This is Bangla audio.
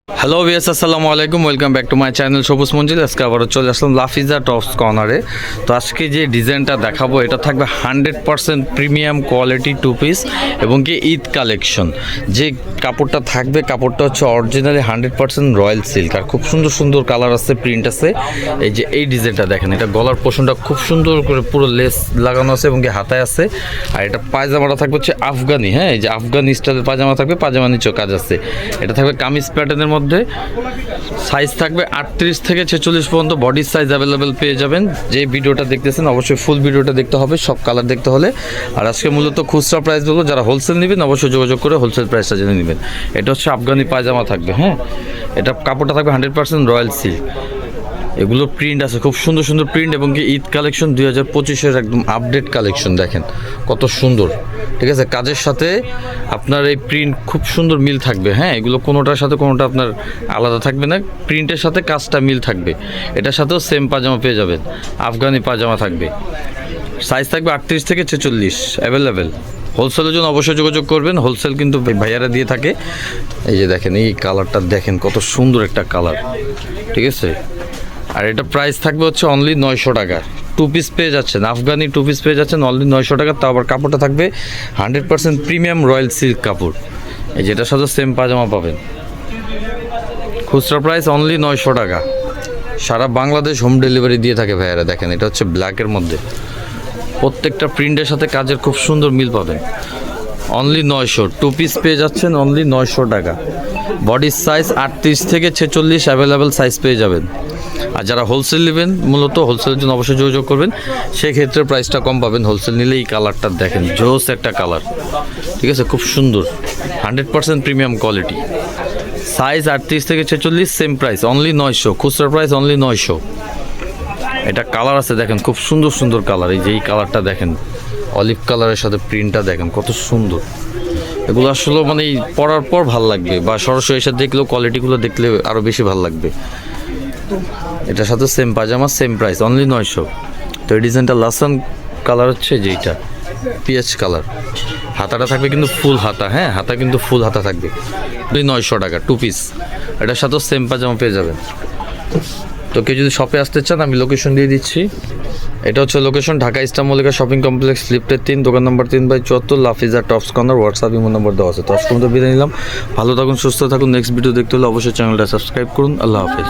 হ্যালো ভিউয়ার্স, আসসালামু আলাইকুম। Welcome back to my channel সবুজ মঞ্জিল। আজকে আবারও চলে আসলাম লাফিজা টপস কর্নারে। তো আজকে যে ডিজাইনটা দেখাবো এটা থাকবে 100% প্রিমিয়াম কোয়ালিটি টু পিস এবং কি ঈদ কালেকশন। যে কাপড়টা থাকবে কাপড়টা হচ্ছে অরিজিনালি 100% রয়্যাল সিল্ক, আর খুব সুন্দর সুন্দর কালার আছে, প্রিন্ট আছে। এই যে এই ডিজাইনটা দেখেন, এটা গলার পোর্শনটা খুব সুন্দর করে পুরো লেস লাগানো আছে এবং কি হাতায় আছে। আর এটা পায়জামাটা থাকবে হচ্ছে আফগানি, হ্যাঁ এই যে আফগানি স্টাইলের পায়জামা থাকবে, পায়জামা নিচেও কাজ আছে। এটা থাকবে কামিজ প্যাটার্নের মধ্যে, সাইজ থাকবে 38 থেকে 46 পর্যন্ত বডির সাইজ অ্যাভেলেবেল পেয়ে যাবেন। যে ভিডিওটা দেখতেছেন অবশ্যই ফুল ভিডিওটা দেখতে হবে সব কালার দেখতে হলে। আর আজকে মূলত খুচরা প্রাইস বলবো, যারা হোলসেল নেবেন অবশ্যই যোগাযোগ করে হোলসেল প্রাইসটা জেনে নেবেন। এটা হচ্ছে আফগানি পায়জামা থাকবে, হ্যাঁ এটা কাপড়টা থাকবে 100% রয়্যাল সিল্ক। এগুলো প্রিন্ট আছে, খুব সুন্দর সুন্দর প্রিন্ট এবং কি ঈদ কালেকশন 2025-এর একদম আপডেট কালেকশন। দেখেন কত সুন্দর, ঠিক আছে। কাজের সাথে আপনার এই প্রিন্ট খুব সুন্দর মিল থাকবে, হ্যাঁ এগুলো কোনোটার সাথে কোনোটা আপনার আলাদা থাকবে না, প্রিন্টের সাথে কাজটা মিল থাকবে। এটার সাথেও সেম পাজামা পেয়ে যাবেন, আফগানি পাজামা থাকবে, সাইজ থাকবে 38 থেকে 46 অ্যাভেলেবেল। হোলসেলের জন্য অবশ্যই যোগাযোগ করবেন, হোলসেল কিন্তু ভাইয়ারা দিয়ে থাকে। এই যে দেখেন এই কালারটা দেখেন কত সুন্দর একটা কালার, ঠিক আছে। আর এটা প্রাইস থাকবে হচ্ছে অনলি 900 টাকা। টু পিস পেয়ে যাচ্ছেন, আফগানি টু পিস পেয়ে যাচ্ছেন অনলি 900 টাকা। তাও আবার কাপড়টা থাকবে 100% প্রিমিয়াম রয়্যাল সিল্ক কাপড়। এই যেটার সাথে সেম পাজামা পাবেন। খুচরা প্রাইস অনলি 900 টাকা। সারা বাংলাদেশ হোম ডেলিভারি দিয়ে থাকে ভাইয়ারা। দেখেন এটা হচ্ছে ব্ল্যাকের মধ্যে, প্রত্যেকটা প্রিন্টের সাথে কাজের খুব সুন্দর মিল পাবেন। অনলি 900 টু পিস পেয়ে যাচ্ছেন অনলি 900 টাকা। বডির সাইজ 38 থেকে 46 অ্যাভেলেবেল সাইজ পেয়ে যাবেন। আর যারা হোলসেল নেবেন মূলত হোলসেলের জন্য অবশ্যই যোগাযোগ করবেন, সেক্ষেত্রে প্রাইসটা কম পাবেন। হোলসেল নিলে এই কালারটা দেখেন জোস একটা কালার, ঠিক আছে, খুব সুন্দর 100% প্রিমিয়াম কোয়ালিটি। সাইজ 38 থেকে 46 সেম প্রাইস অনলি 900, খুচরা প্রাইস অনলি 900। এটা কালার আছে দেখেন খুব সুন্দর সুন্দর কালার। এই যে এই কালারটা দেখেন, অলিভ কালারের সাথে প্রিন্টটা দেখেন কত সুন্দর। এগুলো আসলে মানে পরার পর ভাল লাগবে, বা সরাসরি এসে দেখলেও কোয়ালিটিগুলো দেখলে আরও বেশি ভাল লাগবে। এটার সাথে সেম পাজামা সেম প্রাইস অনলি 900। তো এই ডিজাইনটা লাসান কালার হচ্ছে যেইটা পিএইচ কালার। হাতাটা থাকবে কিন্তু ফুল হাতা, হ্যাঁ হাতা কিন্তু ফুল হাতা থাকবে 900 টাকা টু পিস। এটার সাথেও সেম পাজামা পেয়ে যাবেন। তো কেউ যদি শপে আসতে চান আমি লোকেশন দিয়ে দিচ্ছি। এটা হচ্ছে location Dhaka Eastern Mallika shopping complex লিফটের 3, দোকান নম্বর 3/74, Lafiza tops corner. WhatsApp imo নম্বর দেওয়া আছে। তো আজকে মতো বিদায় নিলাম, ভালো থাকুন সুস্থ থাকুন। নেক্সট ভিডিও দেখতে হলে অবশ্যই চ্যানেলটা সাবস্ক্রাইব করুন। আল্লাহ হাফেজ।